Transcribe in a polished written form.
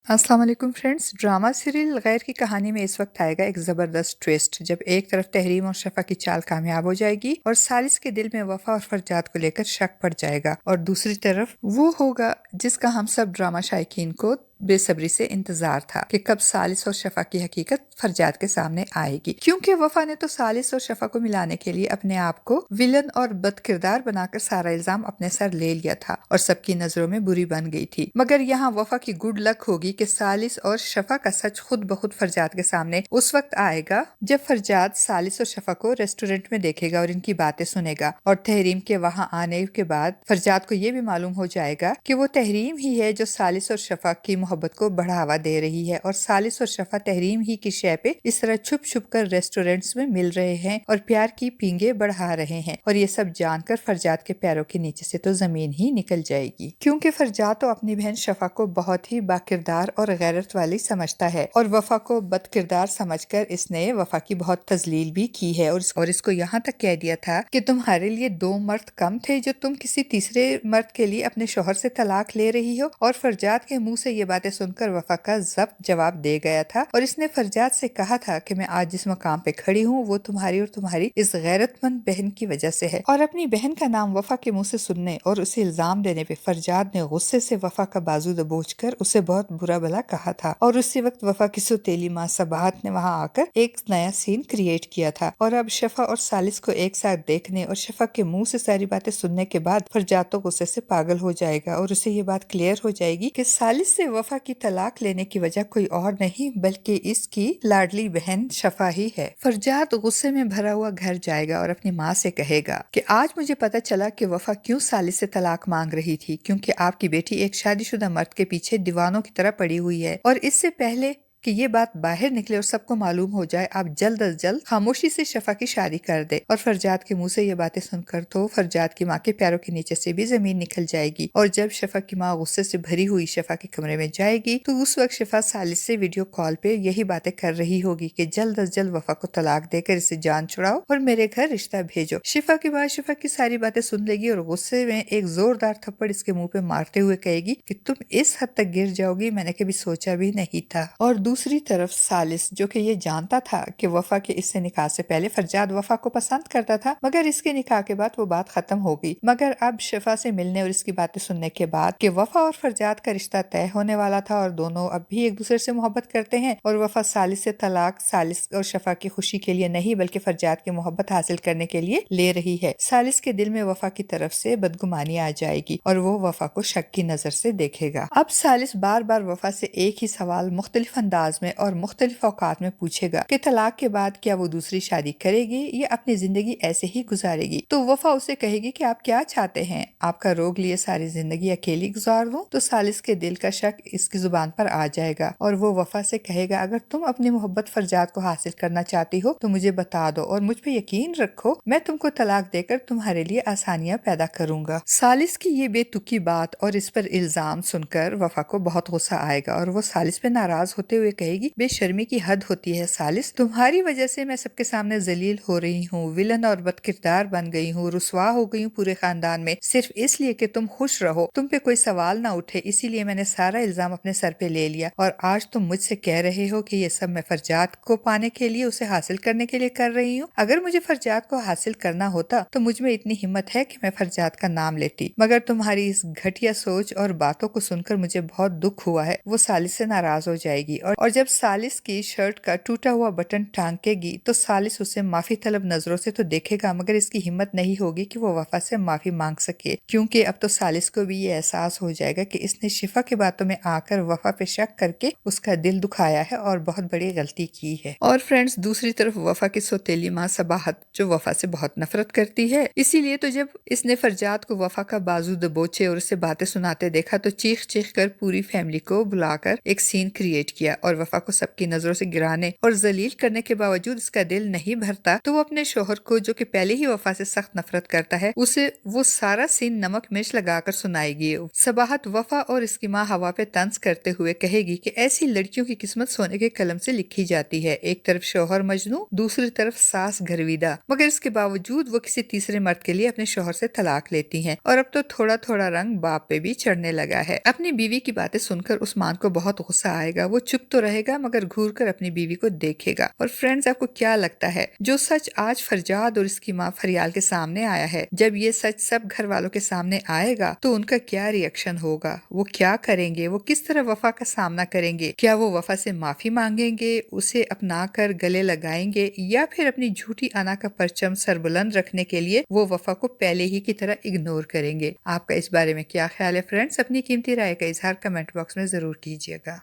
अस्सलाम वालेकुम friends. Drama serial गैर की कहानी में इस वक्त आएगा एक ज़बरदस्त ट्विस्ट, जब एक तरफ तहरीम और शफा की चाल कामयाब हो जाएगी और सालिस के दिल में वफा और फरजाद को लेकर शक पड़ जाएगा, और दूसरी तरफ वो होगा जिसका हम सब ड्रामा शायकीन को बेसब्री से इंतजार था कि कब सालिस और शफा की हकीकत फरजाद के सामने आएगी, क्योंकि वफा ने तो सालिस और शफा को मिलाने के लिए अपने आप को विलन और बदकिरदार बनाकर सारा इल्जाम अपने सर ले लिया था और सबकी नजरों में बुरी बन गई थी। मगर यहाँ वफा की गुड लक होगी कि सालिस और शफा का सच खुद ब खुद फरजाद के सामने उस वक्त आएगा जब फरजाद सालिस और शफा को रेस्टोरेंट में देखेगा और इनकी बातें सुनेगा, और तहरीम के वहाँ आने के बाद फरजाद को ये भी मालूम हो जाएगा कि वो तहरीम ही है जो सालिस और शफा की मोहब्बत को बढ़ावा दे रही है, और सालिस और शफा तहरीम ही की शय पे इस तरह छुप छुप कर रेस्टोरेंट्स में मिल रहे हैं और प्यार की पींगे बढ़ा रहे हैं। और ये सब जानकर फरजाद के पैरों के नीचे से तो जमीन ही निकल जाएगी, क्योंकि फरजाद तो अपनी बहन शफा को बहुत ही बाकिरदार और गैरत वाली समझता है, और वफा को बदकिरदार समझकर इसने वफा की बहुत तजलील भी की है, और इसको यहाँ तक कह दिया था कि तुम्हारे लिए 2 मर्द कम थे जो तुम किसी तीसरे मर्द के लिए अपने शोहर से तलाक ले रही हो। और फरजाद के मुंह से ये बातें सुनकर वफा का जब्त जवाब दे गया था, और इसने फरजाद से कहा था कि मैं आज जिस मकाम पे खड़ी हूँ वो तुम्हारी और तुम्हारी इस गैरतमंद बहन की वजह से है। और अपनी बहन का नाम वफा के मुंह से सुनने और उसे इल्जाम देने पे फरजाद ने गुस्से से वफा का बाजू दबोच कर उसे बहुत बुरा भला कहा था, और उसी वक्त वफा की सौतेली माँ सबाहत ने वहाँ आकर एक नया सीन क्रिएट किया था। और अब शफा और सालिस को एक साथ देखने और शफा के मुंह से सारी बातें सुनने के बाद फरजाद तो गुस्से से पागल हो जाएगा, और उसे ये बात क्लियर हो जाएगी कि सालिस से वफा की तलाक लेने की वजह कोई और नहीं बल्कि इसकी लाडली बहन शफा ही है। फरजाद गुस्से में भरा हुआ घर जाएगा और अपनी माँ से कहेगा कि आज मुझे पता चला कि वफा क्यों सालिस से तलाक मांग रही थी, क्योंकि आपकी बेटी एक शादीशुदा मर्द के पीछे दीवानों की तरह पड़ी हुई है, और इससे पहले कि ये बात बाहर निकले और सबको मालूम हो जाए, आप जल्द अज जल्द खामोशी से शफा की शादी कर दे। और फरजाद के मुंह से ये बातें सुनकर तो फरजाद की माँ के पैरों के नीचे से भी जमीन निकल जाएगी, और जब शफा की माँ गुस्से से भरी हुई शफा के कमरे में जाएगी तो उस वक्त शफा सालिस से वीडियो कॉल पे यही बातें कर रही होगी कि जल्द अज जल्द वफा को तलाक देकर इसे जान छुड़ाओ और मेरे घर रिश्ता भेजो। शफा की माँ शफा की सारी बातें सुन लेगी और गुस्से में एक जोरदार थप्पड़ इसके मुंह पे मारते हुए कहेगी कि तुम इस हद तक गिर जाओगी, मैंने कभी सोचा भी नहीं था। और दूसरी तरफ सालिस, जो कि ये जानता था कि वफा के इससे निकाह से पहले फरजाद वफा को पसंद करता था, मगर इसके निकाह के बाद वो बात खत्म हो गई। मगर अब शफा से मिलने और इसकी बातें सुनने के बाद कि वफा और फरजाद का रिश्ता तय होने वाला था और दोनों अब भी एक दूसरे से मोहब्बत करते हैं, और वफा सालिस से तलाक सालिस और शफा की खुशी के लिए नहीं बल्कि फरजाद की मोहब्बत हासिल करने के लिए ले रही है, सालिस के दिल में वफा की तरफ से बदगुमानी आ जाएगी और वो वफा को शक की नजर से देखेगा। अब सालिस बार बार वफा से एक ही सवाल मुख्तलिफ अंदाज में और मुख्तलिफ औकात में पूछेगा कि तलाक के बाद क्या वो दूसरी शादी करेगी या अपनी जिंदगी ऐसे ही गुजारेगी। तो वफा उसे कहेगी कि आप क्या चाहते हैं, आपका रोग लिए सारी जिंदगी अकेली गुजार दूं? तो सालिस के दिल का शक इसकी जुबान पर आ जाएगा और वो वफा से कहेगा, अगर तुम अपनी मोहब्बत फरजाद को हासिल करना चाहती हो तो मुझे बता दो और मुझ पे यकीन रखो, मैं तुमको तलाक देकर तुम्हारे लिए आसानियां पैदा करूंगा। सालिस की ये बेतुकी बात और इस पर इल्जाम सुनकर वफा को बहुत गुस्सा आएगा और वो सालिस पे नाराज होते हुए कहेगी, बेशर्मी की हद होती है सालिस, तुम्हारी वजह से मैं सबके सामने जलील हो रही हूँ, विलन और बदकिरदार बन गई हूँ, रुसवा हो गई हूँ पूरे खानदान में, सिर्फ इसलिए कि तुम खुश रहो, तुम पे कोई सवाल ना उठे, इसीलिए मैंने सारा इल्जाम अपने सर पे ले लिया, और आज तुम मुझसे कह रहे हो कि ये सब मैं फरजाद को पाने के लिए, उसे हासिल करने के लिए कर रही हूँ। अगर मुझे फरजाद को हासिल करना होता तो मुझ में इतनी हिम्मत है कि मैं फरजाद का नाम लेती, मगर तुम्हारी इस घटिया सोच और बातों को सुनकर मुझे बहुत दुख हुआ है। वो सालिस से नाराज हो जाएगी और जब सालिस की शर्ट का टूटा हुआ बटन टांकेगी तो सालिस उसे माफी तलब नजरों से तो देखेगा, मगर इसकी हिम्मत नहीं होगी कि वो वफा से माफी मांग सके, क्योंकि अब तो सालिस को भी ये एहसास हो जाएगा कि इसने शिफा की बातों में आकर वफा पे शक करके उसका दिल दुखाया है और बहुत बड़ी गलती की है। और फ्रेंड्स, दूसरी तरफ वफा की सौतेली माँ सबाहत, जो वफा से बहुत नफरत करती है, इसीलिए तो जब इसने फरजाद को वफा का बाजू दबोचे और उसे बातें सुनाते देखा तो चीख चीख कर पूरी फैमिली को बुलाकर एक सीन क्रिएट किया اور وفا کو سب کی نظروں سے گرانے اور ذلیل کرنے کے باوجود اس کا دل نہیں بھرتا تو وہ اپنے شوہر کو، جو کہ پہلے ہی وفا سے سخت نفرت کرتا ہے، اسے وہ سارا سین نمک مرچ لگا کر سنائے گی۔ صباحت وفا اور اس کی ماں ہوا پہ طنز کرتے ہوئے کہے گی کہ ایسی لڑکیوں کی قسمت سونے کے قلم سے لکھی جاتی ہے، ایک طرف شوہر مجنوں، دوسری طرف ساس گھرویدہ، مگر اس کے باوجود وہ کسی تیسرے مرد کے لیے اپنے شوہر سے طلاق لیتی ہیں، اور اب تو تھوڑا تھوڑا رنگ باپ پہ بھی چڑھنے لگا ہے۔ اپنی بیوی کی باتیں سن کر عثمان کو بہت غصہ آئے گا، وہ چپ تو رہے گا مگر گھور کر اپنی بیوی کو دیکھے گا۔ اور فرینڈز، آپ کو کیا لگتا ہے جو سچ آج فرجاد اور اس کی ماں فریال کے سامنے آیا ہے، جب یہ سچ سب گھر والوں کے سامنے آئے گا تو ان کا کیا ری ایکشن ہوگا؟ وہ کیا کریں گے؟ وہ کس طرح وفا کا سامنا کریں گے؟ کیا وہ وفا سے معافی مانگیں گے، اسے اپنا کر گلے لگائیں گے، یا پھر اپنی جھوٹی انا کا پرچم سربلند رکھنے کے لیے وہ وفا کو پہلے ہی کی طرح اگنور کریں گے؟ آپ کا اس بارے میں کیا خیال ہے فرینڈز؟ اپنی قیمتی رائے کا اظہار کمنٹ باکس میں ضرور کیجیے گا۔